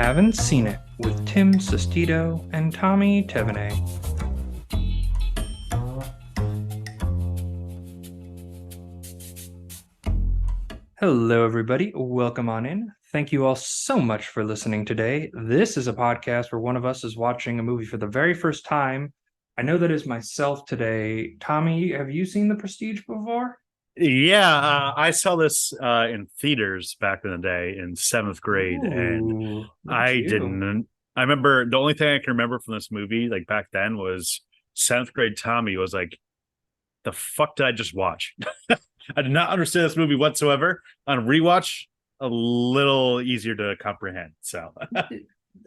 Haven't Seen It with Tim Sestito and Tommy Tevenet. Hello, everybody. Welcome on in. Thank you all so much for listening today. This is a podcast where one of us is watching a movie for the very first time. I know that is myself today. Tommy, have you seen The Prestige before? Yeah, I saw this in theaters back in the day in seventh grade, and Ooh, look at I you. didn't. I remember the only thing I can remember from this movie, like back then, was seventh grade Tommy was like, "The fuck did I just watch?" I did not understand this movie whatsoever. On rewatch, a little easier to comprehend. So,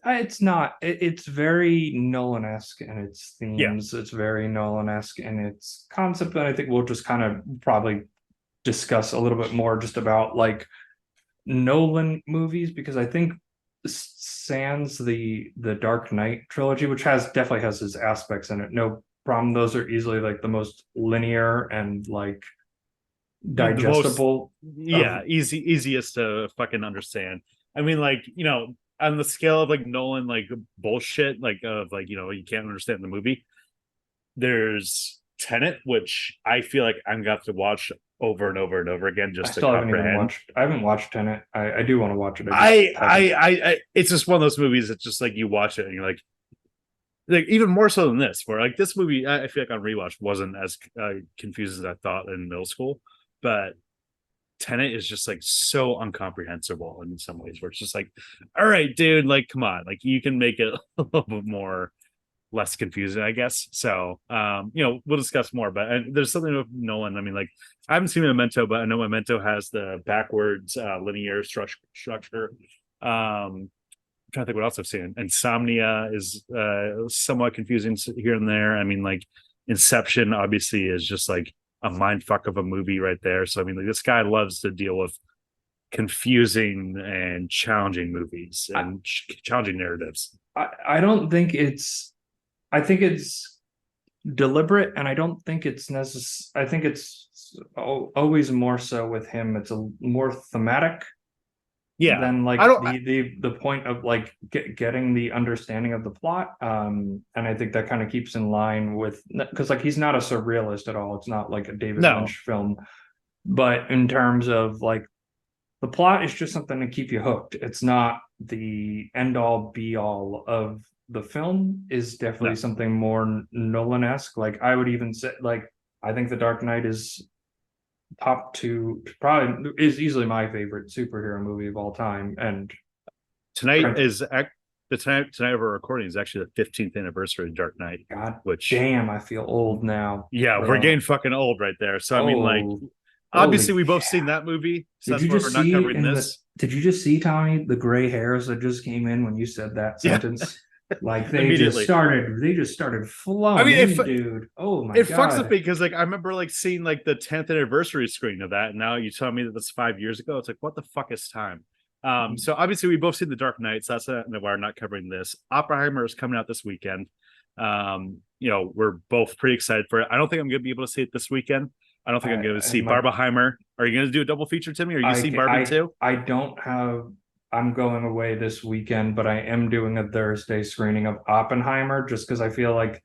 It's not. It's very Nolan-esque in its yeah, themes. It's very Nolan-esque in its concept, and I think we'll just kind of probably discuss a little bit more just about like Nolan movies because I think sans the Dark Knight trilogy, which has definitely has his aspects in it. No problem. Those are easily like the most linear and like the most, digestible of. yeah, easiest to fucking understand. I mean, like, on the scale of like Nolan, like bullshit, like of like, you can't understand the movie. There's Tenet, which I feel like I'm gonna have to watch over and over and over again I just to still haven't even comprehend. watched. I haven't watched Tenet. I do want to watch it. I just haven't. It's just one of those movies that just like you watch it and you're like even more so than this, where like this movie, I feel like on rewatch wasn't as confused as I thought in middle school, but Tenet is just like so incomprehensible in some ways, where it's just like, all right, dude, like come on, like you can make it a little bit more less confusing, I guess. So, we'll discuss more. But there's something with Nolan. I mean, like, I haven't seen Memento, but I know Memento has the backwards linear structure. I'm trying to think what else I've seen. Insomnia is somewhat confusing here and there. I mean, like, Inception obviously is just like a mind fuck of a movie right there. So, I mean, like, this guy loves to deal with confusing and challenging movies I, and challenging narratives. I don't think it's. I think it's deliberate, and I don't think it's necessary. I think it's always more so with him. It's a more thematic Yeah. than I like don't the point of like getting the understanding of the plot. And I think that kind of keeps in line with because like he's not a surrealist at all. It's not like a David No, Lynch film, but in terms of like the plot is just something to keep you hooked. It's not the end all be all of the film. Is definitely no. something more Nolan-esque. Like I would even say like I think The Dark Knight is top two, probably is easily my favorite superhero movie of all time. And Tonight is the tonight of our recording is actually the 15th anniversary of Dark Knight, God which damn, I feel old now, yeah, we're getting bro. fucking old right there. So I mean, like, Oh, obviously holy. we both seen that movie, so Did that's you why we're just not see covering in the this. did you just see, Tommy, the gray hairs that just came in when you said that Yeah, sentence? Like immediately. they just started I flowing mean, in, dude. Oh my it fucks with God. me because like I remember like seeing like the 10th anniversary screen of that, and now you tell me that that's 5 years ago. It's like what the fuck is time? So obviously we both seen the Dark Knight, so that's why we're not covering this. Oppenheimer is coming out this weekend. We're both pretty excited for it. I don't think I'm gonna be able to see it this weekend. I don't think I'm I going to see and my Barbenheimer. Are you going to do a double feature, Timmy? Are you see Barbie too? I don't have. I'm going away this weekend, but I am doing a Thursday screening of Oppenheimer just because I feel like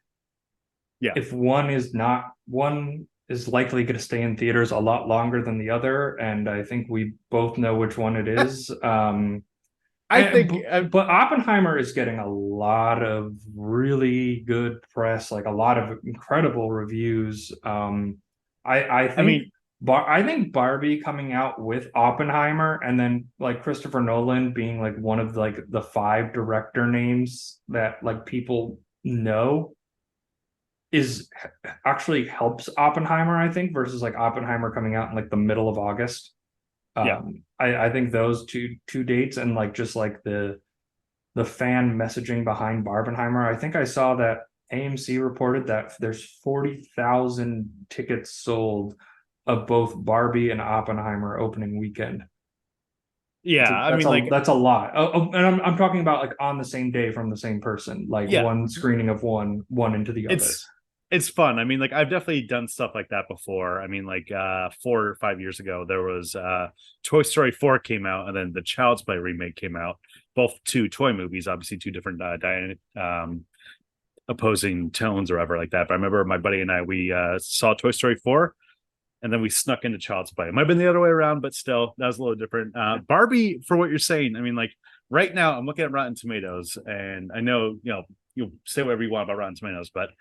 Yeah, if one is not one is likely going to stay in theaters a lot longer than the other, and I think we both know which one it is. I think But Oppenheimer is getting a lot of really good press, like a lot of incredible reviews. I I think mean, I think Barbie coming out with Oppenheimer and then like Christopher Nolan being like one of like the five director names that like people know is actually helps Oppenheimer, I think, versus like Oppenheimer coming out in like the middle of August. yeah, I think those two dates and like just like the fan messaging behind Barbenheimer. I think I saw that AMC reported that there's 40,000 tickets sold of both Barbie and Oppenheimer opening weekend. yeah. I mean, like, That's a lot. And I'm talking about like on the same day from the same person, like yeah, one screening of one into the other. it's fun. I mean, like, I've definitely done stuff like that before. I mean, like, 4 or 5 years ago, there was Toy Story 4 came out, and then the Child's Play remake came out. both two toy movies, obviously two different opposing tones or whatever like that. But I remember my buddy and I, we saw Toy Story 4, and then we snuck into Child's Play. It might have been the other way around, but still, that was a little different. Barbie, for what you're saying, I mean, like right now, I'm looking at Rotten Tomatoes, and I know, you'll say whatever you want about Rotten Tomatoes, but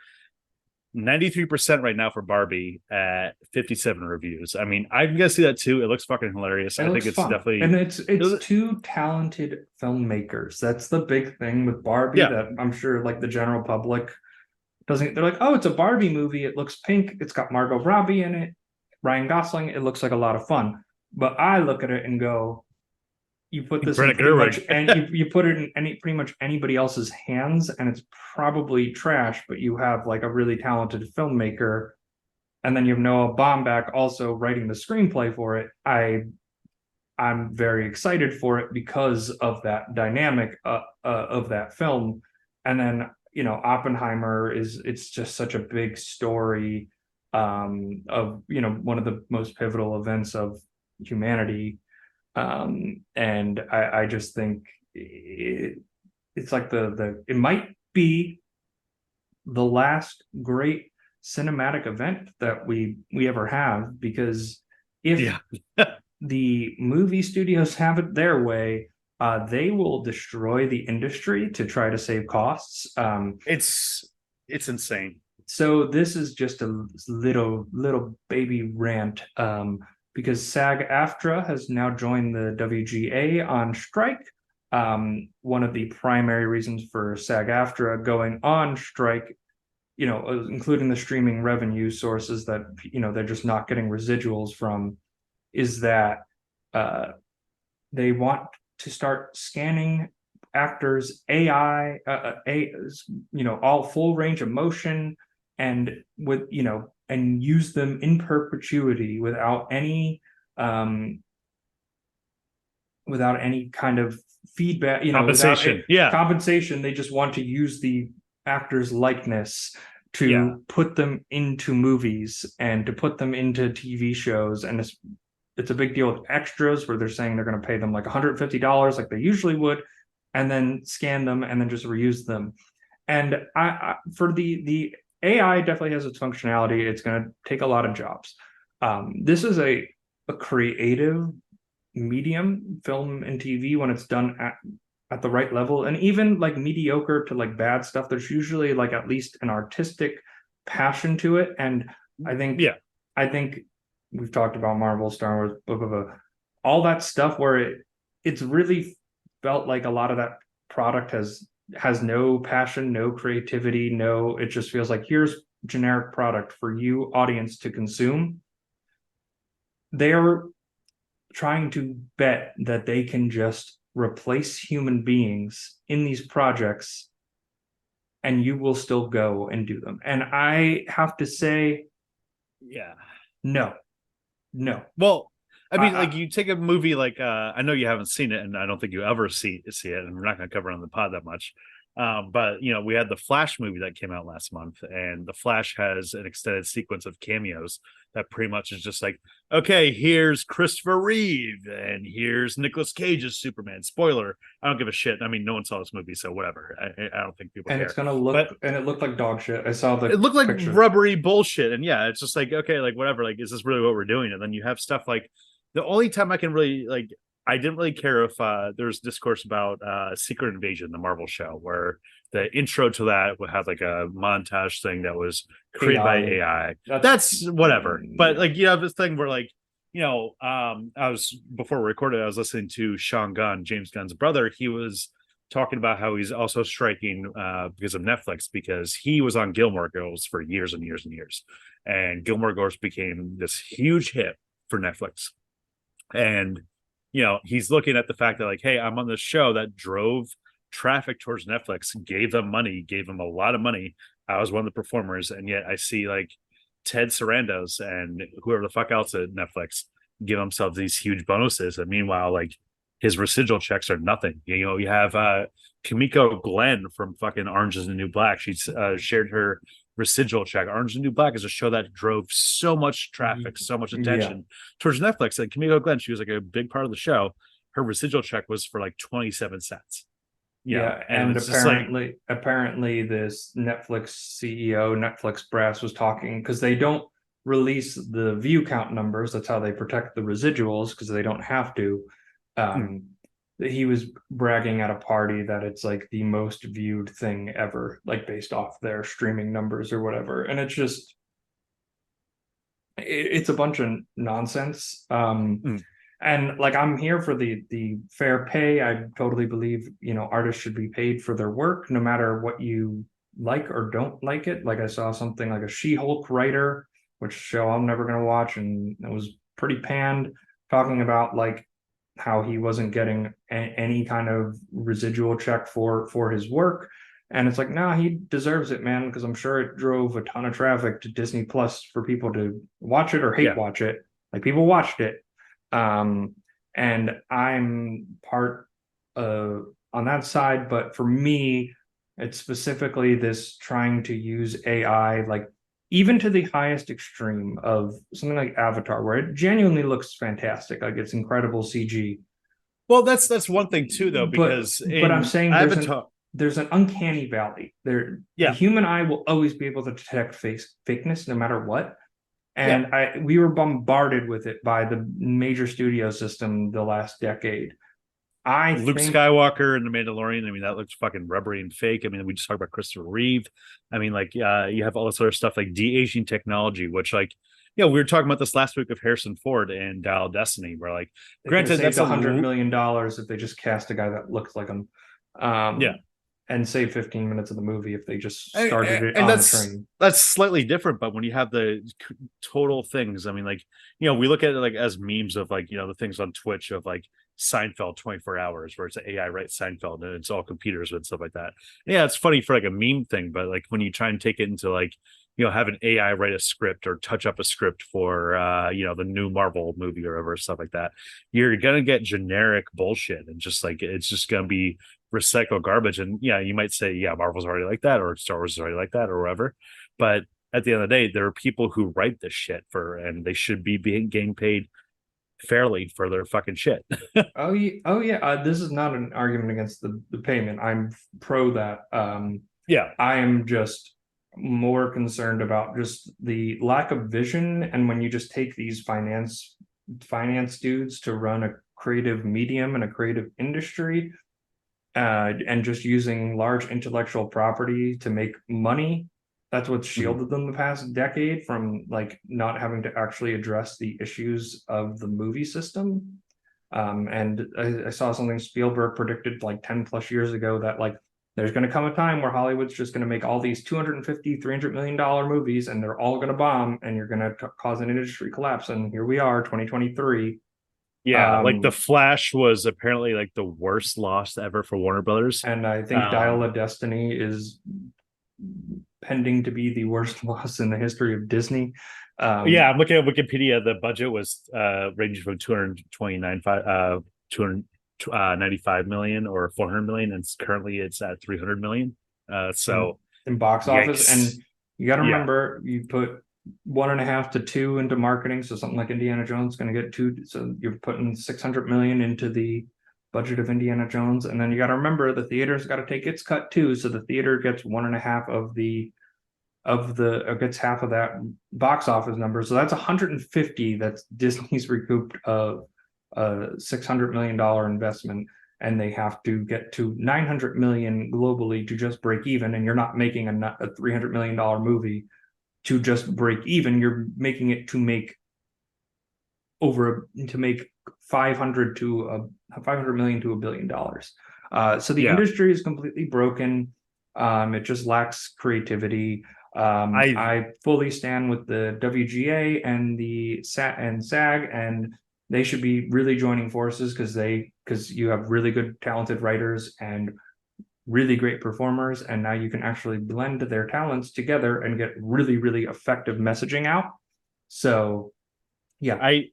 93% right now for Barbie at 57 reviews. I mean, I'm gonna see that too. It looks fucking hilarious. I think it's fun. definitely, and it's two talented filmmakers. That's the big thing with Barbie yeah, that I'm sure like the general public doesn't. They're like, oh, it's a Barbie movie. It looks pink. It's got Margot Robbie in it, Ryan Gosling. It looks like a lot of fun. But I look at it and go, you put this in Greta pretty much, Gerwig. and you put it in pretty much anybody else's hands, and it's probably trash. But you have like a really talented filmmaker, and then you have Noah Baumbach also writing the screenplay for it. I'm very excited for it because of that dynamic of that film. And then Oppenheimer it's just such a big story of one of the most pivotal events of humanity. And I just think it's like it might be the last great cinematic event that we ever have, because if Yeah. the movie studios have it their way, they will destroy the industry to try to save costs. It's insane. So this is just a little baby rant, because SAG-AFTRA has now joined the WGA on strike. One of the primary reasons for SAG-AFTRA going on strike, including the streaming revenue sources that they're just not getting residuals from, is that they want to start scanning actors AI, all full range of motion, and and use them in perpetuity without any kind of feedback, Compensation. Yeah. compensation. They just want to use the actor's likeness to put them into movies and to put them into TV shows. And it's a big deal with extras, where they're saying they're going to pay them like $150 like they usually would, and then scan them and then just reuse them. And I for the AI definitely has its functionality. It's going to take a lot of jobs. This is a creative medium, film and TV, when it's done at the right level. And even like mediocre to like bad stuff, there's usually like at least an artistic passion to it. And I think we've talked about Marvel, Star Wars, blah, blah, blah, all that stuff where it's really felt like a lot of that product has no passion, no creativity, it just feels like here's generic product for you audience to consume. They're trying to bet that they can just replace human beings in these projects and you will still go and do them. And I have to say, no. Well, I mean, like you take a movie like I know you haven't seen it, and I don't think you ever see it, and we're not going to cover it on the pod that much. But we had the Flash movie that came out last month, and the Flash has an extended sequence of cameos that pretty much is just like, okay, here's Christopher Reeve, and here's Nicolas Cage's Superman. Spoiler: I don't give a shit. I mean, no one saw this movie, so whatever. I don't think people. And care. It's gonna look, and it looked like dog shit. I saw it looked like pictures. Rubbery bullshit, and it's just like, okay, like whatever. Like, is this really what we're doing? And then you have stuff like, the only time I can really I didn't really care if there's discourse about Secret Invasion, the Marvel show, where the intro to that would have like a montage thing that was created by AI. That's whatever. But like you have this thing where I was, before we recorded, I was listening to Sean Gunn, James Gunn's brother. He was talking about how he's also striking because of Netflix, because he was on Gilmore Girls for years and years and years. And Gilmore Girls became this huge hit for Netflix. And he's looking at the fact that like, hey, I'm on this show that drove traffic towards Netflix, gave them a lot of money. I was one of the performers, and yet I see like Ted Sarandos and whoever the fuck else at Netflix give themselves these huge bonuses, and meanwhile, like his residual checks are nothing. You have Kimiko Glenn from fucking Orange is the New Black. She's shared her residual check. Orange is the New Black is a show that drove so much traffic, so much attention towards Netflix. And Kimiko Glenn, she was like a big part of the show. her residual check was for like 27 cents. Yeah, And and it's just like, apparently this Netflix CEO, Netflix brass was talking because they don't release the view count numbers. That's how they protect the residuals because they don't have to. mm, Um, he was bragging at a party that it's like the most viewed thing ever, like based off their streaming numbers or whatever. And it's just it's a bunch of nonsense. mm. And like I'm here for the fair pay. I totally believe, artists should be paid for their work, no matter what you like or don't like it. Like I saw something like a She-Hulk writer, which show I'm never gonna watch, and it was pretty panned, talking about like how he wasn't getting any kind of residual check for his work. And it's like, nah, he deserves it, man, because I'm sure it drove a ton of traffic to Disney Plus for people to watch it or hate Yeah. watch it. Like people watched it. Um, and I'm part on that side, but for me, it's specifically this trying to use AI, like even to the highest extreme of something like Avatar, where it genuinely looks fantastic, like it's incredible CG. Well, that's one thing too, though, because But I'm in saying Avatar, there's an uncanny valley. The yeah, human eye will always be able to detect fakeness no matter what. yeah, And we were bombarded with it by the major studio system the last decade. I Luke think Skywalker and the Mandalorian. I mean, that looks fucking rubbery and fake. I mean, we just talked about Christopher Reeve. I mean, like, you have all this other stuff like de-aging technology, which, like, we were talking about this last week of Harrison Ford and Dial of Destiny, where, like, they could have granted, saved that's $100 million if they just cast a guy that looks like him, yeah, and save 15 minutes of the movie if they just started it and on the that's train. slightly different. But when you have the total things, I mean, like, we look at it like as memes of, like, the things on Twitch of, like, Seinfeld 24 hours, where it's an AI writes Seinfeld and it's all computers and stuff like that. Yeah, it's funny for like a meme thing, but like when you try and take it into, like, have an AI write a script or touch up a script for the new Marvel movie or whatever, stuff like that, you're gonna get generic bullshit, and just like it's just gonna be recycled garbage. And yeah, you might say, yeah, Marvel's already like that, or Star Wars is already like that, or whatever. But at the end of the day, there are people who write this shit and they should be getting paid fairly for their fucking shit. Oh yeah, oh yeah. This is not an argument against the payment. I'm pro that. Yeah. I am just more concerned about just the lack of vision, and when you just take these finance dudes to run a creative medium and a creative industry, and just using large intellectual property to make money. That's what Mhm. shielded them the past decade from like not having to actually address the issues of the movie system. And I saw something Spielberg predicted like 10 plus years ago that like there's going to come a time where Hollywood's just going to make all these 250, $300 million movies and they're all going to bomb and you're going to cause an industry collapse. And here we are, 2023. Yeah, like The Um, Flash was apparently like the worst loss ever for Warner Brothers. and I think Dial Um, of Destiny is pending to be the worst loss in the history of Disney. yeah, Um, I'm looking at Wikipedia. The budget was ranging from 295 million or 400 million, and currently it's at 300 million. in, So in box office, and yikes. you got to Yeah, remember you put 1.5 to 2 into marketing, so something like Indiana Jones is going to get two. So you're putting 600 million into the budget of Indiana Jones, and then you got to remember the theater's got to take its cut too. So the theater gets 1.5 gets half of that box office number. So that's 150 that's Disney's recouped of a $600 million investment, and they have to get to 900 million globally to just break even. And you're not making a $300 million movie to just break even. You're making it to make over to make 500 million to $1 billion. So the yeah. industry is completely broken. It just lacks creativity. I I fully stand with the WGA and the SAG, and they should be really joining forces because you have really good, talented writers and really great performers, and now you can actually blend their talents together and get really, really effective messaging out. So, yeah, I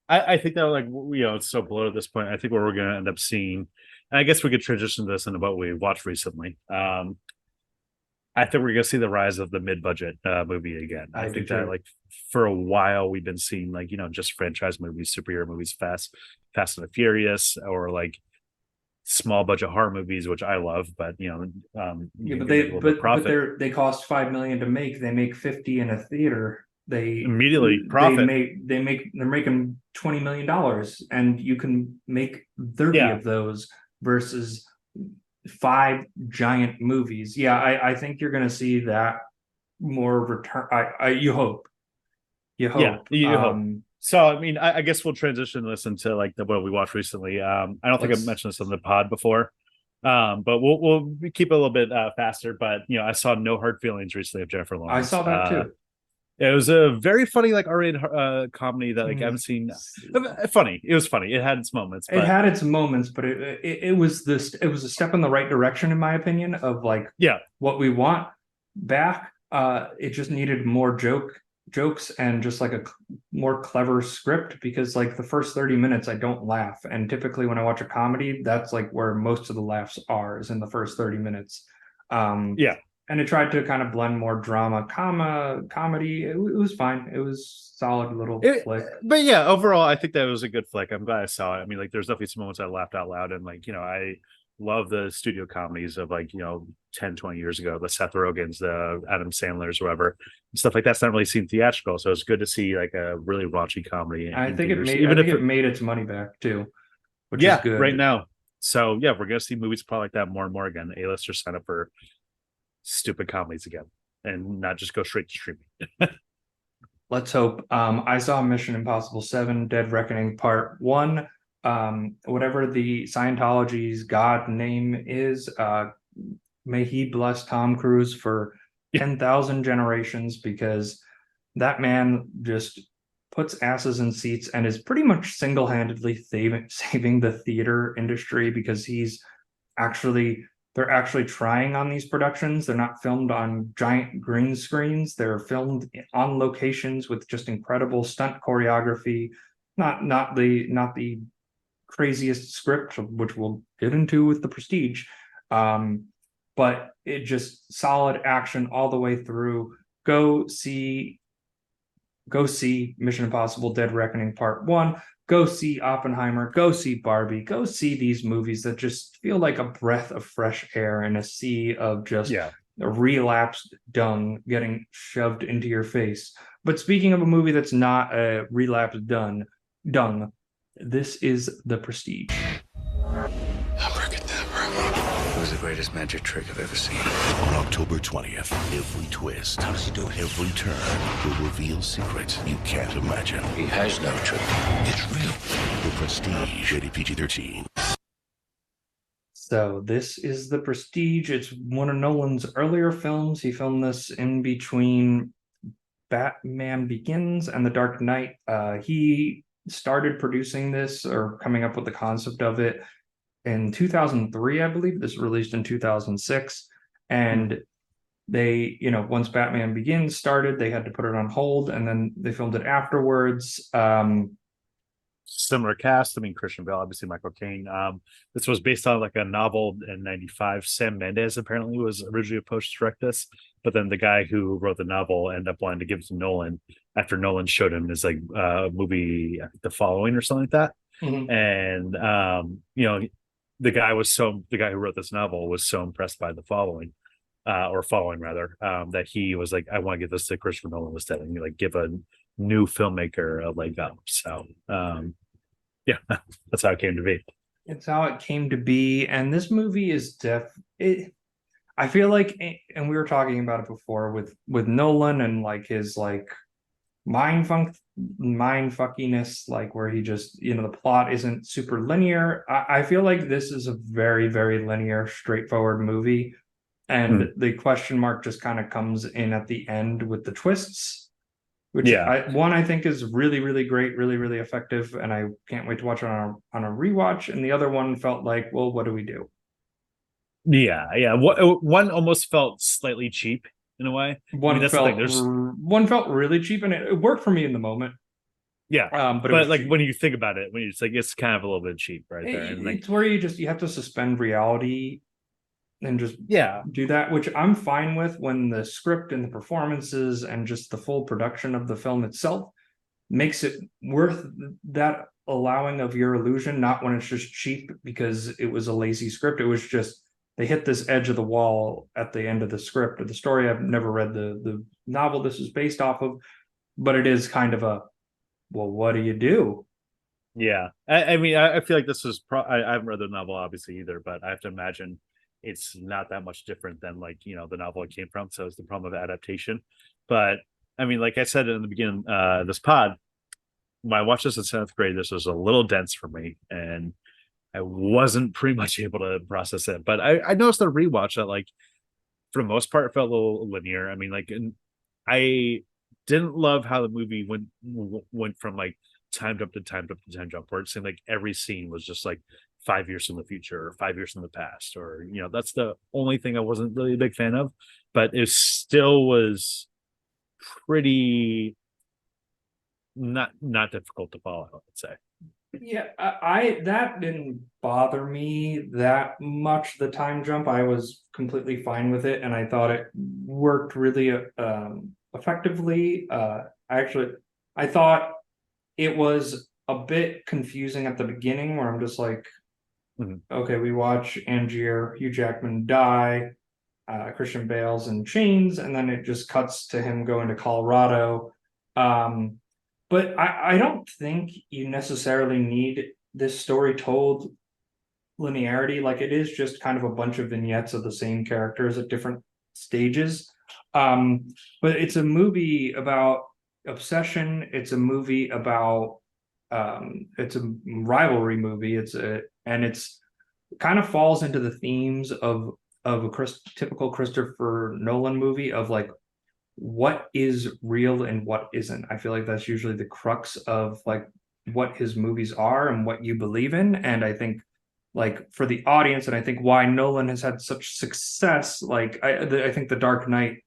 I think that, like, it's so below at this point. I think what we're going to end up seeing, and I guess we could transition this into what we watched recently. I think we're gonna see the rise of the mid-budget movie again. I I do think that too. like for a while we've been seeing like just franchise movies, superhero movies, Fast and the Furious, or like small budget horror movies, which I love, but Yeah, you but can make a little bit of profit they cost 5 million to make. They make 50 in a theater. immediately. Profit, They're making $20 million, and you can make 30 yeah, of those versus five giant movies. Yeah, I think you're going to see that more return. You yeah. hope. You hope. So I mean, I guess we'll transition this into like what we watched recently. I don't think I Let's. mentioned this on the pod before. But we'll keep it a little bit faster. But I saw No Hard Feelings recently of Jennifer I Lawrence. saw that too. It was a very funny, like R-rated comedy that like I Mm. haven't seen. Funny. It was funny. It had its moments, It but had its moments, but it was this. It was a step in the right direction, in my opinion, of like yeah, what we want back. It just needed more jokes and just like a more clever script, because like the first 30 minutes I don't laugh, and typically when I watch a comedy, that's like where most of the laughs are, is in the first 30 minutes. Um, yeah. and it tried to kind of blend more drama, comedy. It was fine. It was solid little It, flick. but yeah, overall, I think that was a good flick. I'm glad I saw it. I mean, like, there's definitely some moments I laughed out loud, and like, I love the studio comedies of like 10, 20 years ago, the Seth Rogen's, the Adam Sandler's, whatever, and stuff like that's not really seen theatrical. So it's good to see like a really raunchy comedy in theaters, I even think if it made its money back too, which is yeah, right good. now. So yeah, we're gonna see movies probably like that more and more again. The A-listers sign up for stupid comedies again, and not just go straight to streaming. Let's hope. I saw Mission Impossible 7 Dead Reckoning Part 1. Whatever the Scientology's God name is, may he bless Tom Cruise for 10,000 generations, because that man just puts asses in seats and is pretty much single-handedly saving the theater industry, because actually they're actually trying on these productions. They're not filmed on giant green screens. They're filmed on locations with just incredible stunt choreography. Not the craziest script, which we'll get into with the Prestige. But it just solid action all the way through. Go see Mission Impossible Dead Reckoning Part 1. Go see Oppenheimer. Go see Barbie. Go see these movies that just feel like a breath of fresh air in a sea of just Yeah. a relapsed dung getting shoved into your face. But speaking of a movie that's not a relapsed dung, this is The Prestige. It was the greatest magic trick I've ever seen. On October 20th, every twist, How does he do it? every turn will reveal secrets you can't imagine. He has no trick. It's real. The Prestige, rated PG-13. So this is The Prestige. It's one of Nolan's earlier films. He filmed this in between Batman Begins and The Dark Knight. He started producing this, or coming up with the concept of it, in 2003, I believe. This was released in 2006. And they, once Batman Begins started, they had to put it on hold, and then they filmed it afterwards. Similar cast. I mean, Christian Bale, obviously Michael Caine. This was based on like a novel in '95. Sam Mendes apparently was originally supposed to direct this, but then the guy who wrote the novel ended up wanting to give it to Nolan after Nolan showed him his like movie, The Following or something like that. Mhm. And the guy who wrote this novel was so impressed by The Following, or Following rather, that he was like, I want to give this to Christopher Nolan instead, and like give a new filmmaker a leg up. So yeah, that's how it came to be. It's how it came to be. And this movie is I feel like, and we were talking about it before with Nolan and like his like mind fuckiness, like where he just, the plot isn't super linear. I feel like this is a very, very linear, straightforward movie. And the question mark just kind of comes in at the end with the twists, which Yeah. I think is really, really great, really, really effective, and I can't wait to watch it on a rewatch. And the other one felt like, well, what do we do? Yeah. One almost felt slightly cheap in a way. I mean, that's the thing. One felt really cheap, and it worked for me in the moment. Yeah, but but like cheap. When you think about it, it's like it's kind of a little bit cheap right there. And it's where you have to suspend reality and just Yeah. do that, which I'm fine with when the script and the performances and just the full production of the film itself makes it worth that allowing of your illusion, not when it's just cheap because it was a lazy script. It was just they hit this edge of the wall at the end of the script or the story. I've never read the novel this is based off of, but it is kind of a, well, what do you do? Yeah. I mean, I feel like this is I haven't read the novel obviously either, but I have to imagine it's not that much different than like, the novel it came from. So it's the problem of adaptation. But I mean, like I said in the beginning, this pod, when I watched this in seventh grade, this was a little dense for me, and I wasn't pretty much able to process it. But I noticed a rewatch that, like, for the most part, it felt a little linear. I mean, like, I didn't love how the movie went from like time jump to time jump to time jump, where it seemed like every scene was just like 5 years in the future or 5 years in the past, or that's the only thing I wasn't really a big fan of. But it still was pretty not difficult to follow, I would say. Yeah, I that didn't bother me that much. The time jump, I was completely fine with it, and I thought it worked really effectively. I thought it was a bit confusing at the beginning, where I'm just like, okay, we watch Angier, Hugh Jackman die, Christian Bale's in chains, and then it just cuts to him going to Colorado. But I don't think you necessarily need this story told linearity. Like, it is just kind of a bunch of vignettes of the same characters at different stages. But it's a movie about obsession. It's a movie about it's a rivalry movie. It's kind of falls into the themes of a typical Christopher Nolan movie of like, what is real and what isn't. I feel like that's usually the crux of like what his movies are and what you believe in. And I think, like, for the audience, and I think why Nolan has had such success, like I think The Dark Knight,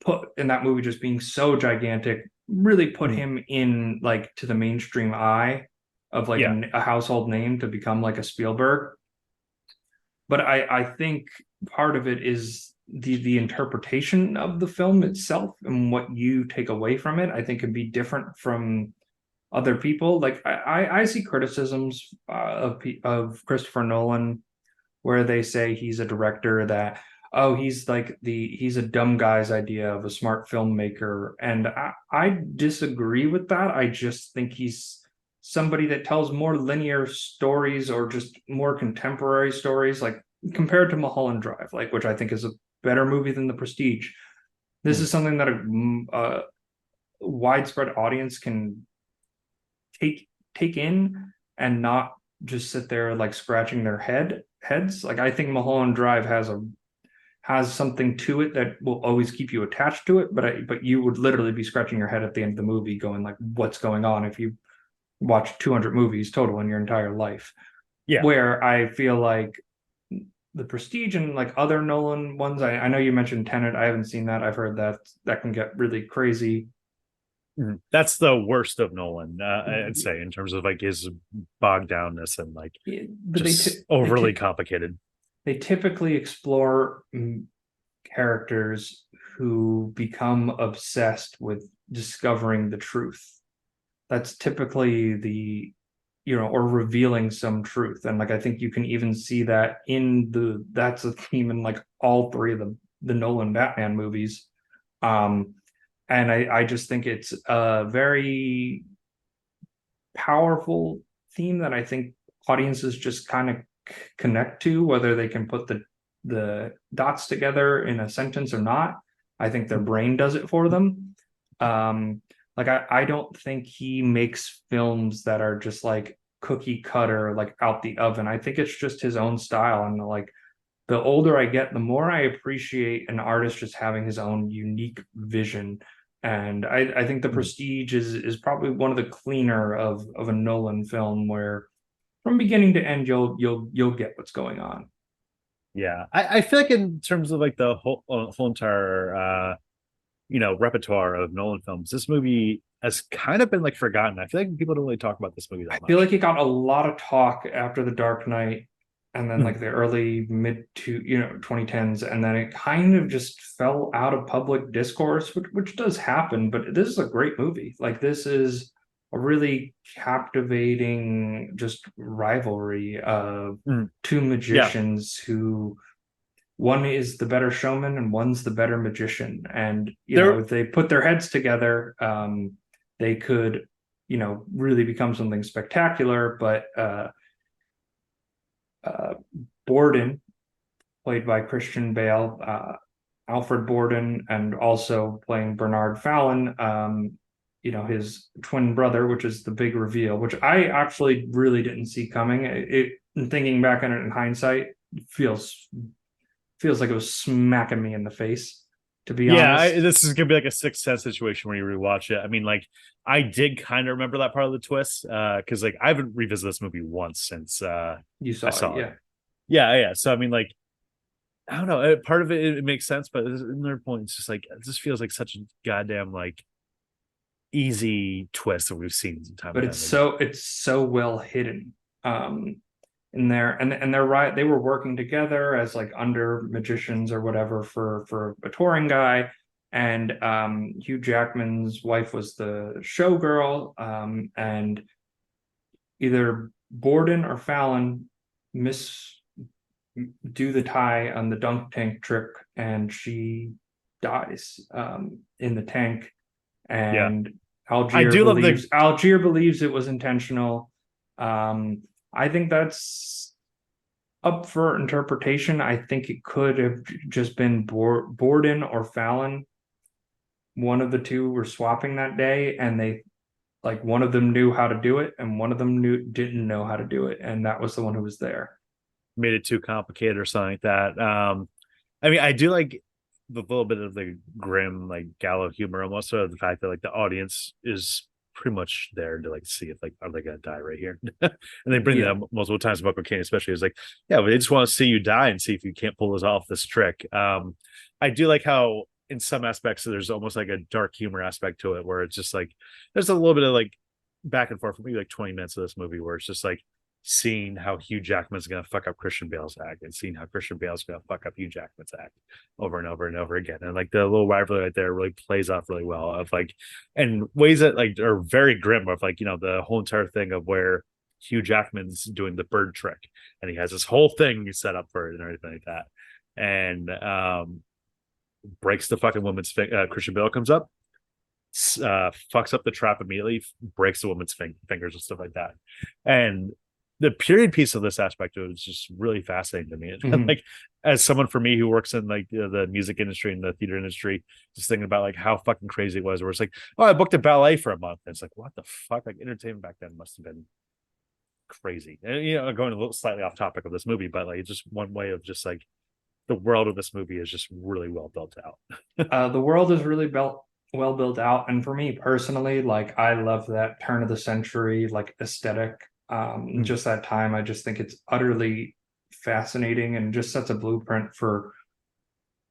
put in that movie just being so gigantic, really put him in like to the mainstream eye of like a household name to become like a Spielberg. But I think part of it is the interpretation of the film itself, and what you take away from it, I think, can be different from other people. Like, I see criticisms of Christopher Nolan where they say he's a director that, oh, he's a dumb guy's idea of a smart filmmaker, and I disagree with that. I just think he's somebody that tells more linear stories, or just more contemporary stories, like compared to Mulholland Drive, like, which I think is a better movie than The Prestige. This is something that a widespread audience can take in and not just sit there like scratching their heads. Like, I think Mulholland Drive has something to it that will always keep you attached to it, but you would literally be scratching your head at the end of the movie going like, what's going on, if you watch 200 movies total in your entire life. Yeah. Where I feel like The Prestige and like other Nolan ones, I know you mentioned Tenet. I haven't seen that. I've heard that can get really crazy. That's the worst of Nolan, I'd say, in terms of like his bogged downness and like just overly complicated. They typically explore characters who become obsessed with discovering the truth. That's typically or revealing some truth. And like, I think you can even see that that's a theme in like all three of the Nolan Batman movies. And I just think it's a very powerful theme that I think audiences just kind of connect to, whether they can put the dots together in a sentence or not. I think their brain does it for them. Like, I don't think he makes films that are just like cookie cutter, like out the oven. I think it's just his own style. And like, the older I get, the more I appreciate an artist just having his own unique vision. And I think The Prestige is probably one of the cleaner of a Nolan film, where from beginning to end you'll get what's going on. Yeah, I feel like in terms of like the whole entire repertoire of Nolan films, this movie has kind of been like forgotten. I feel like people don't really talk about this movie that much. I feel like it got a lot of talk after The Dark Knight, and then like the early mid to 2010s, and then it kind of just fell out of public discourse, which does happen. But this is a great movie. Like this is a really captivating just rivalry of two Yeah. magicians who one is the better showman and one's the better magician. And There if they put their heads together, they could really become something spectacular. But Borden, played by Christian Bale, Alfred Borden, and also playing Bernard Fallon, his twin brother, which is the big reveal, which I actually really didn't see coming. Thinking back on it in hindsight, feels like it was smacking me in the face, to be honest. this is gonna be like a Sixth Sense situation where you rewatch it. I mean, like I did kind of remember that part of the twist, because like I haven't revisited this movie once since You I saw saw it, it. Yeah. So I mean, like I don't know. Part of it makes sense, but another point, it's just like it just feels like such a goddamn like easy twist that we've seen time but and it's so well hidden. In there, and they're right, they were working together as like under magicians or whatever for a touring guy. And Hugh Jackman's wife was the showgirl, and either Borden or Fallon miss do the tie on the dunk tank trick, and she dies in the tank. yeah. And I do love the Algier believes it was intentional. I think that's up for interpretation. I think it could have just been Borden or Fallon. One of the two were swapping that day, and they like one of them knew how to do it, and one of them didn't know how to do it, and that was the one who was there. made it too complicated or something like that. I mean, I do like the little bit of the grim, like gallow humor, almost of the fact that like the audience is pretty much there to like see if like are they gonna die right here, and they bring that up multiple times about cocaine, especially. It's like, yeah, but they just want to see you die and see if you can't pull this off this trick. I do like how in some aspects there's almost like a dark humor aspect to it, where it's just like there's a little bit of like back and forth for maybe like 20 minutes of this movie where it's just like seeing how Hugh Jackman's going to fuck up Christian Bale's act and seeing how Christian Bale's going to fuck up Hugh Jackman's act over and over and over again. And like the little rivalry right there really plays off really well of like, and ways that like are very grim of like, the whole entire thing of where Hugh Jackman's doing the bird trick and he has this whole thing set up for it and everything like that. And breaks the fucking woman's Christian Bale comes up, fucks up the trap immediately, breaks the woman's fingers and stuff like that. And the period piece of this aspect of it is just really fascinating to me. And like as someone for me who works in like the music industry and the theater industry, just thinking about like how fucking crazy it was, where it's like, oh, I booked a ballet for a month. And it's like, what the fuck? Like entertainment back then must have been crazy. And going a little slightly off topic of this movie, but like it's just one way of just like the world of this movie is just really well built out. The world is really well built out, and for me personally, like I love that turn of the century like aesthetic. Just that time, I just think it's utterly fascinating and just sets a blueprint for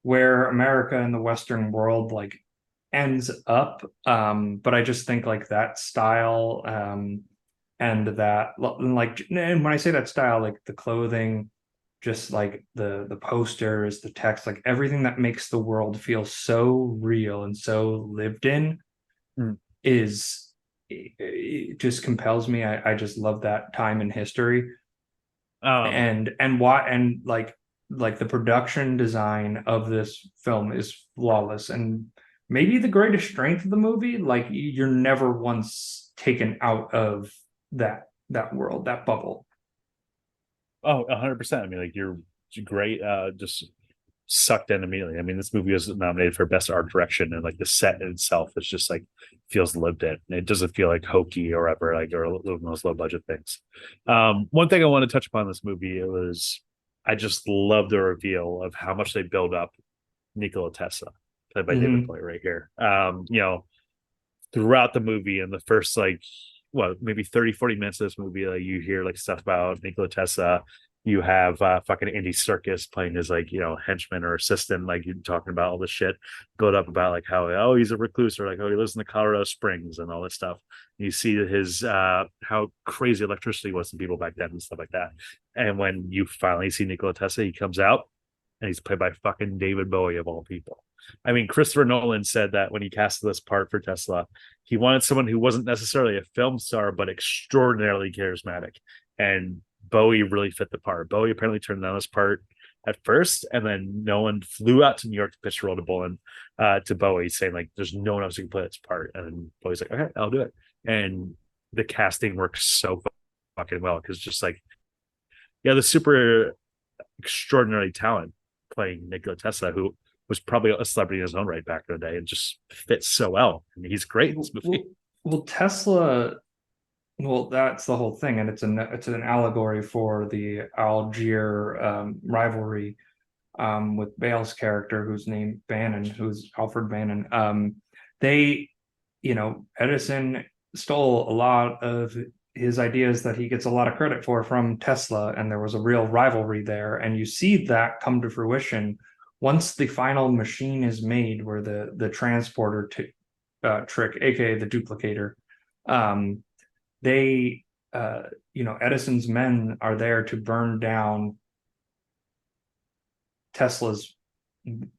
where America and the Western world like ends up. But I just think like that style, and that like, and when I say that style, like the clothing, just like the posters, the text, like everything that makes the world feel so real and so lived in is it just compels me. I just love that time in history. And like the production design of this film is flawless, and maybe the greatest strength of the movie. Like you're never once taken out of that world, that bubble. Oh, 100%. I mean, like you're great, just sucked in immediately. I mean, this movie was nominated for best art direction, and like the set in itself is just like feels lived in. It doesn't feel like hokey or ever like or those low budget things. One thing I want to touch upon this movie was I just love the reveal of how much they build up Nikola Tesla, played by David Boyd right here. Throughout the movie and the first like maybe 30-40 minutes of this movie, like you hear like stuff about Nikola Tesla. You have fucking Andy Serkis playing his like, you know, henchman or assistant, like you talking about all this shit build up about like how, oh, he's a recluse, or like, oh, he lives in the Colorado Springs and all this stuff. You see his how crazy electricity was to people back then and stuff like that. And when you finally see Nikola Tesla, he comes out and he's played by fucking David Bowie of all people. I mean, Christopher Nolan said that when he casted this part for Tesla, he wanted someone who wasn't necessarily a film star, but extraordinarily charismatic. And Bowie really fit the part. Bowie apparently turned down this part at first, and then Nolan flew out to New York to pitch the role to Bowie, saying like, "There's no one else who can play this part." And Bowie's like, "Okay, I'll do it." And the casting works so fucking well because just like, yeah, the super extraordinary talent playing Nikola Tesla, who was probably a celebrity in his own right back in the day, and just fits so well. I mean, he's great in this movie. Well, Tesla. Well, that's the whole thing, and it's an allegory for the Algier rivalry with Bale's character, who's named Bannon, who's Alfred Bannon. They, you know, Edison stole a lot of his ideas that he gets a lot of credit for from Tesla, and there was a real rivalry there, and you see that come to fruition once the final machine is made, where the transporter trick, aka the duplicator. They you know, Edison's men are there to burn down Tesla's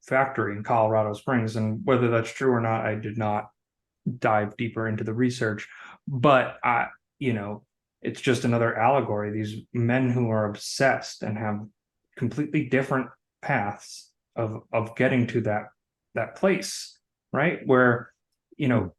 factory in Colorado Springs, and whether that's true or not, I did not dive deeper into the research, but you know, it's just another allegory. These men who are obsessed and have completely different paths of getting to that place, right? Where, you know,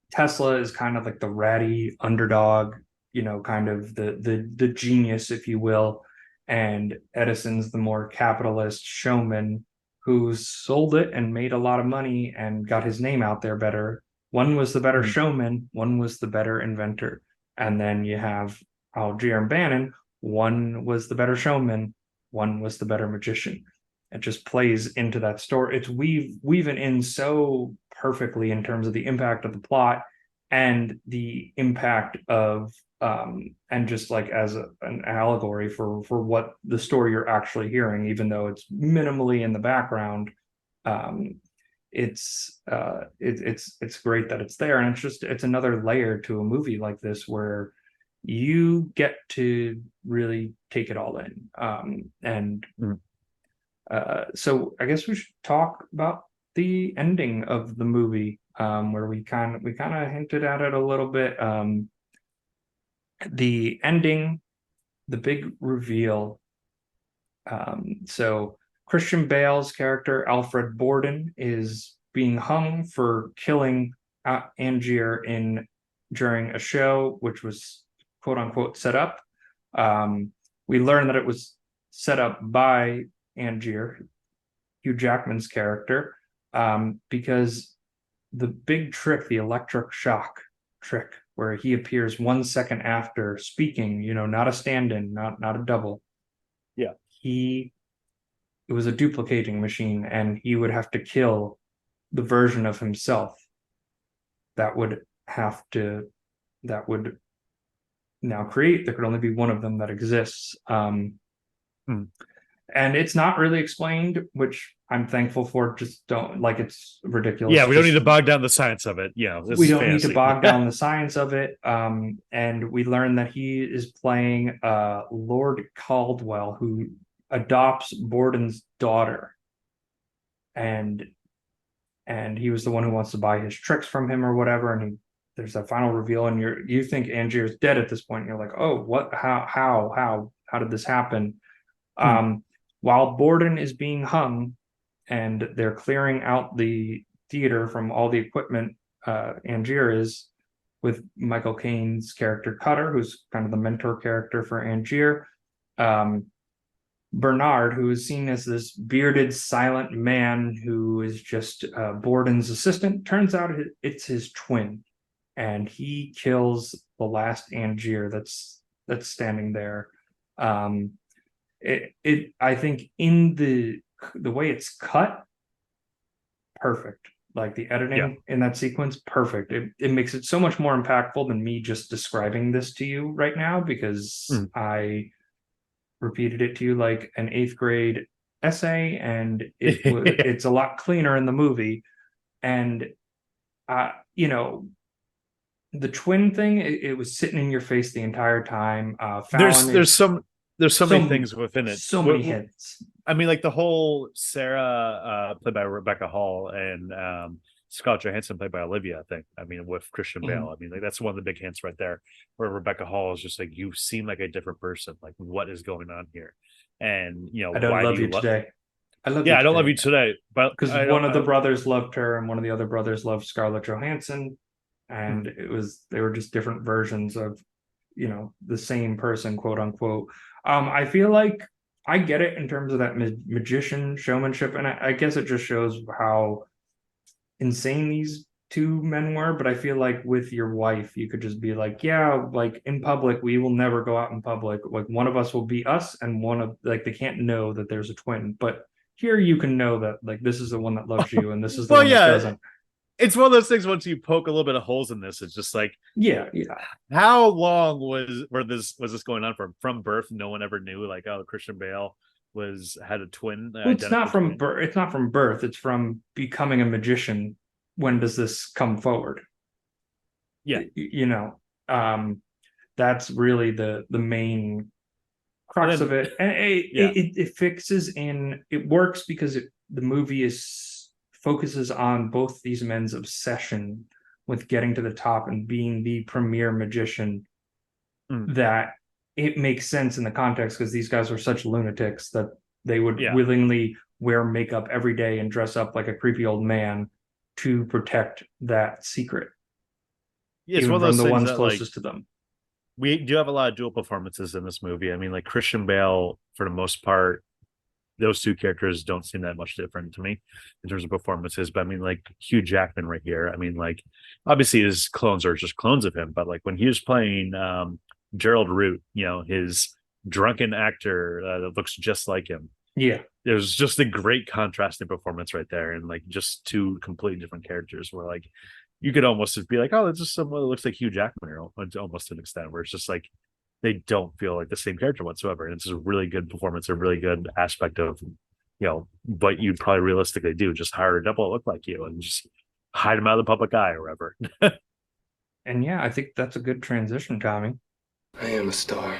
Tesla is kind of like the ratty underdog, you know, kind of the genius, if you will, and Edison's the more capitalist showman who sold it and made a lot of money and got his name out there better. One was the better showman, one was the better inventor. And then you have Algier and Bannon, one was the better showman, one was the better magician. It just plays into that story. It's weaving in so perfectly in terms of the impact of the plot and the impact of and just like as an allegory for what the story you're actually hearing, even though it's minimally in the background. It's great that it's there, and it's another layer to a movie like this where you get to really take it all in. So I guess we should talk about the ending of the movie, where we kind of hinted at it a little bit. The ending, the big reveal. So Christian Bale's character, Alfred Borden, is being hung for killing Angier during a show, which was quote unquote set up. We learn that it was set up by Angier, Hugh Jackman's character, because the big trick, the electric shock trick, where he appears 1 second after speaking, you know, not a stand-in, not a double. Yeah. It was a duplicating machine, and he would have to kill the version of himself that would now create. There could only be one of them that exists. And it's not really explained, which I'm thankful for. Just don't, like, it's ridiculous. Yeah, we don't need to bog down the science of it. You know, we don't need to bog down the science of it. And we learn that he is playing Lord Caldwell, who adopts Borden's daughter, and he was the one who wants to buy his tricks from him or whatever. And there's that final reveal, and you think Angier's dead at this point. And you're like, oh, what? How did this happen? While Borden is being hung and they're clearing out the theater from all the equipment, Angier is with Michael Caine's character Cutter, who's kind of the mentor character for Angier. Bernard, who is seen as this bearded, silent man who is just Borden's assistant, turns out it's his twin, and he kills the last Angier that's standing there. I think in the way it's cut, perfect. Like the editing in that sequence, perfect. It makes it so much more impactful than me just describing this to you right now, because repeated it to you like an eighth grade essay, and it's a lot cleaner in the movie. And you know, the twin thing, it was sitting in your face the entire time. Fallon there's is so many things within it. so many hits. I mean, like the whole Sarah played by Rebecca Hall and Scarlett Johansson played by Olivia, I think. I mean, with Christian Bale. I mean, like that's one of the big hints right there, where Rebecca Hall is just like, you seem like a different person. Like, what is going on here? And I don't love you today. I love you. Yeah, I don't love you today, but because one of the brothers loved her and one of the other brothers loved Scarlett Johansson, and they were just different versions of, you know, the same person, quote unquote. I feel like I get it in terms of that magician showmanship, and I guess it just shows how insane these two men were. But I feel like with your wife, you could just be like, yeah, like in public, we will never go out in public. Like one of us will be us, and one of like they can't know that there's a twin, but here you can know that like this is the one that loves you and this is the one that doesn't. It's one of those things, once you poke a little bit of holes in this, it's just like, yeah. How long was this going on from birth? No one ever knew, like, oh, Christian Bale had a twin. Well, it's not from birth. It's not from birth. It's from becoming a magician. When does this come forward? Yeah, you know, that's really the main crux of it, and it fixes in. It works because the movie focuses on both these men's obsession with getting to the top and being the premier magician. That it makes sense in the context because these guys were such lunatics that they would willingly wear makeup every day and dress up like a creepy old man to protect that secret. Yeah, it's one of those from the ones that, closest like, to them. We do have a lot of dual performances in this movie. I mean, like Christian Bale, for the most part, those two characters don't seem that much different to me in terms of performances. But I mean, like Hugh Jackman right here. I mean, like obviously his clones are just clones of him, but like when he was playing Gerald Root, you know, his drunken actor that looks just like him. Yeah, there's just a great contrasting performance right there, and like just two completely different characters where like you could almost just be like, oh, that's just someone that looks like Hugh Jackman, or almost to an extent where it's just like they don't feel like the same character whatsoever. And it's a really good performance, a really good aspect of, you know, what you'd probably realistically do, just hire a double that look like you and just hide them out of the public eye or whatever. And yeah, I think that's a good transition, Tommy. I am a star.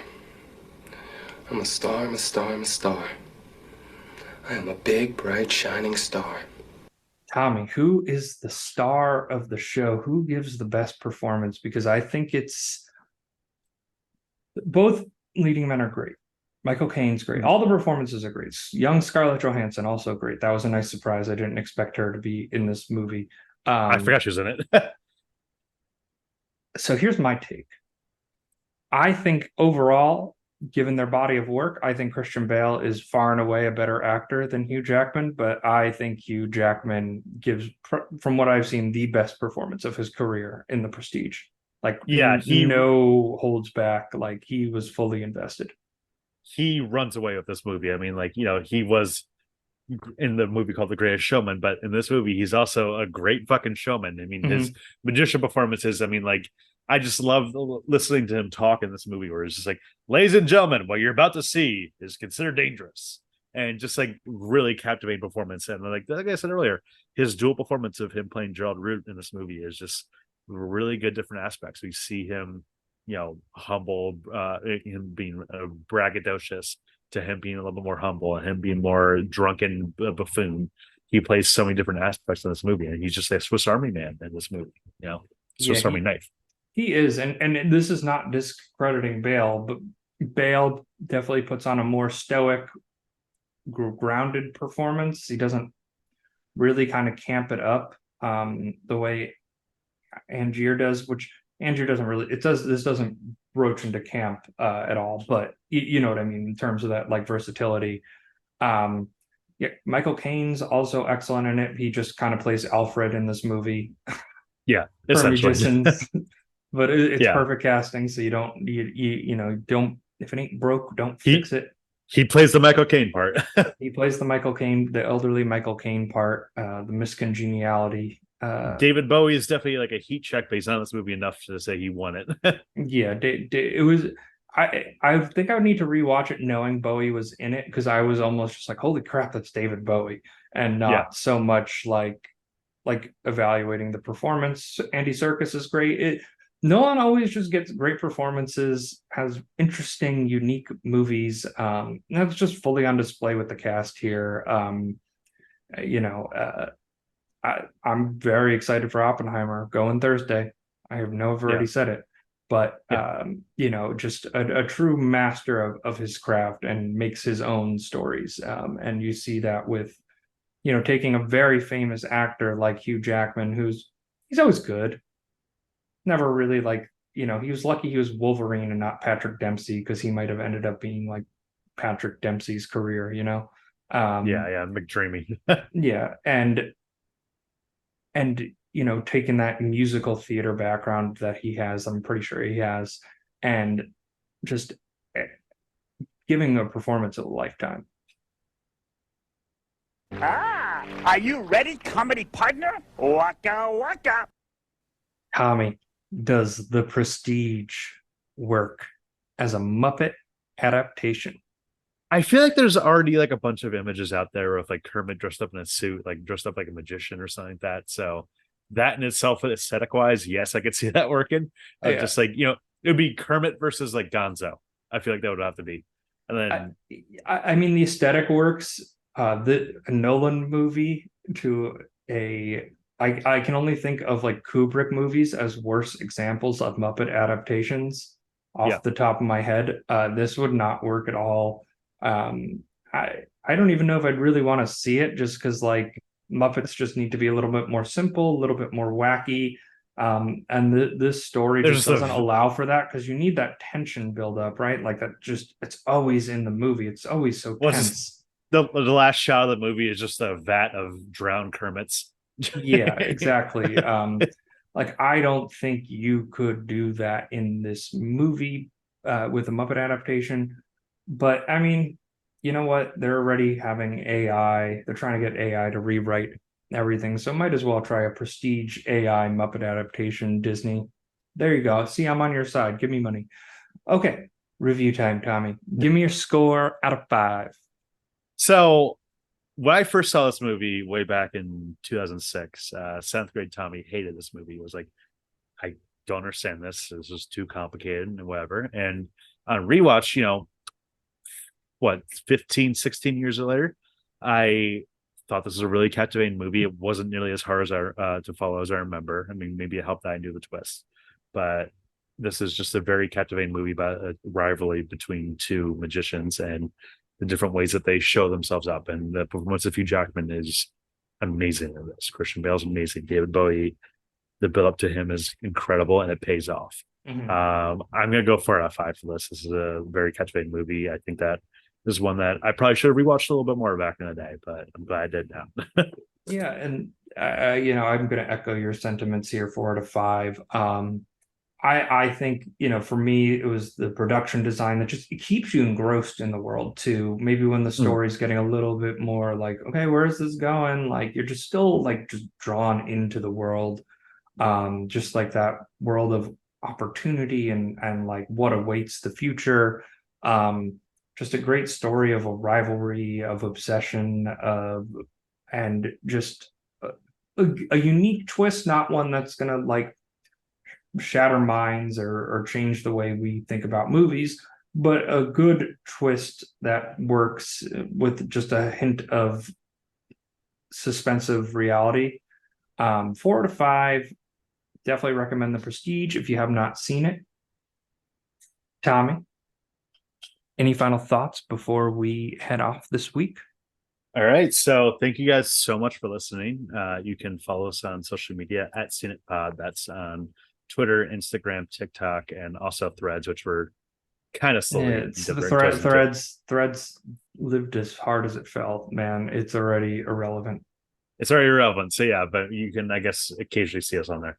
I'm a star, I'm a star, I'm a star. I am a big, bright, shining star. Tommy, who is the star of the show? Who gives the best performance? Because I think it's both leading men are great. Michael Caine's great. All the performances are great. Young Scarlett Johansson also great. That was a nice surprise. I didn't expect her to be in this movie. I forgot she was in it. So here's my take. I think overall, given their body of work, I think Christian Bale is far and away a better actor than Hugh Jackman, but I think Hugh Jackman gives, from what I've seen, the best performance of his career in The Prestige. Like, yeah, he no holds back. Like, he was fully invested. He runs away with this movie. I mean, like, you know, he was in the movie called The Greatest Showman, but in this movie, he's also a great fucking showman. I mean, his magician performances, I mean, like, I just love listening to him talk in this movie where it's just like, ladies and gentlemen, what you're about to see is considered dangerous. And just like really captivating performance. And like I said earlier, his dual performance of him playing Gerald Root in this movie is just really good different aspects. We see him, you know, humble, him being braggadocious, to him being a little bit more humble, and him being more drunken buffoon. He plays so many different aspects in this movie, and he's just a Swiss Army man in this movie, you know, Swiss Army knife. He is, and this is not discrediting Bale, but Bale definitely puts on a more stoic, grounded performance. He doesn't really kind of camp it up the way Angier does, which Angier doesn't really. This doesn't broach into camp at all, but you know what I mean in terms of that like versatility. Yeah, Michael Caine's also excellent in it. He just kind of plays Alfred in this movie. Yeah, essentially. But it's perfect casting, so you don't if it ain't broke, don't fix it. He plays the Michael Caine part. He plays the elderly Michael Caine part, the miscongeniality. David Bowie is definitely like a heat check, but he's not in this movie enough to say he won it. Yeah, it was. I think I would need to rewatch it knowing Bowie was in it, because I was almost just like, holy crap, that's David Bowie, and Yeah. not so much like evaluating the performance. Andy Serkis is great. Nolan always just gets great performances, has interesting, unique movies. And that's just fully on display with the cast here. You know, I'm very excited for Oppenheimer going Thursday. I know I've already said it, but you know, just a true master of his craft, and makes his own stories. And you see that with, you know, taking a very famous actor like Hugh Jackman, he's always good. Never really like, you know, he was lucky he was Wolverine and not Patrick Dempsey, because he might have ended up being like Patrick Dempsey's career, you know. Yeah, McDreamy. Yeah, and you know, taking that musical theater background that he has, I'm pretty sure he has, and just giving a performance of a lifetime. Are you ready, comedy partner? Waka waka. Tommy, does The Prestige work as a Muppet adaptation? I feel like there's already like a bunch of images out there of like Kermit dressed up in a suit, like dressed up like a magician or something like that. So that in itself, aesthetic wise, yes, I could see that working. Yeah. Just like, you know, it would be Kermit versus like Gonzo. I feel like that would have to be. And then I mean, the aesthetic works. The Nolan movie to I can only think of like Kubrick movies as worse examples of Muppet adaptations off the top of my head. This would not work at all. I don't even know if I'd really want to see it, just because like Muppets just need to be a little bit more simple, a little bit more wacky. And this story just doesn't allow for that, because you need that tension build up, right? Like that, just it's always in the movie. It's always so tense. The last shot of the movie is just a vat of drowned Kermits. Yeah, exactly. Like I don't think you could do that in this movie with a Muppet adaptation. But I mean, you know what? They're already having AI. They're trying to get AI to rewrite everything. So might as well try a Prestige AI Muppet adaptation, Disney. There you go. See, I'm on your side. Give me money. Okay. Review time, Tommy. Give me your score out of 5. So when I first saw this movie way back in 2006, 7th grade Tommy hated this movie. He was like, I don't understand this. This is too complicated and whatever. And on rewatch, you know, what, 15, 16 years later, I thought this was a really captivating movie. It wasn't nearly as hard as to follow as I remember. I mean, maybe it helped that I knew the twist, but this is just a very captivating movie about a rivalry between two magicians and the different ways that they show themselves up. And the performance of Hugh Jackman is amazing in this. Christian Bale's amazing. David Bowie, the build up to him is incredible, and it pays off. Mm-hmm. I'm going to go 4 out of 5 for this. This is a very captivating movie. I think that this is one that I probably should have rewatched a little bit more back in the day, but I'm glad I did now. Yeah, and you know, I'm going to echo your sentiments here. 4 out of 5. I think, you know, for me, it was the production design that just it keeps you engrossed in the world too. Maybe when the story's getting a little bit more like, okay, where is this going? Like you're just still like just drawn into the world, just like that world of opportunity and like what awaits the future. Just a great story of a rivalry, of obsession, and just a unique twist, not one that's gonna like shatter minds or change the way we think about movies, but a good twist that works with just a hint of suspensive reality. 4 out of 5. Definitely recommend The Prestige if you have not seen it. Tommy, any final thoughts before we head off this week? All right. So thank you guys so much for listening. You can follow us on social media at SeenItPod. That's on Twitter, Instagram, TikTok, and also Threads, which we're kind of slowly. Yeah, threads lived as hard as it felt, man. It's already irrelevant. It's already irrelevant. So yeah, but you can, I guess, occasionally see us on there.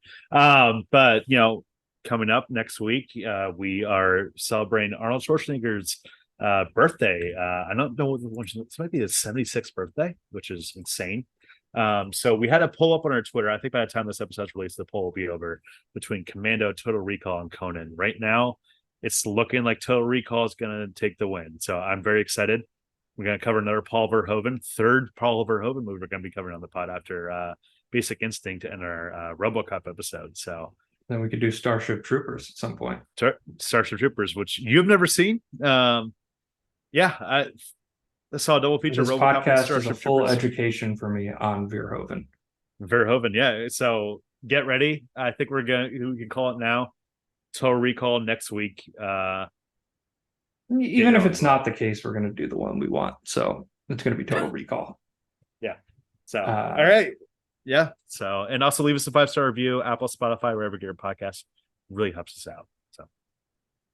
But you know, coming up next week, we are celebrating Arnold Schwarzenegger's birthday. I don't know what this might be his 76th birthday, which is insane. So we had a poll up on our Twitter. I think by the time this episode's released, the poll will be over between Commando, Total Recall, and Conan. Right now, it's looking like Total Recall is going to take the win. So I'm very excited. We're going to cover another Paul Verhoeven, third Paul Verhoeven movie we're going to be covering on the pod after Basic Instinct and our RoboCop episode. So Then we could do Starship Troopers at some point. Starship Troopers, which you've never seen. I saw a double feature. This RoboCop and podcast is a Starship full Troopers. education for me on Verhoeven. Verhoeven, yeah. So get ready. I think we can call it now. Total Recall next week. Even if it's not the case, we're going to do the one we want. So it's going to be Total Recall. Yeah. So all right. Yeah. So and also leave us a 5-star review, Apple, Spotify, wherever you get your podcast. Really helps us out. So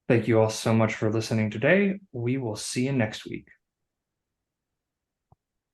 Thank you all so much for listening today. We will see you next week.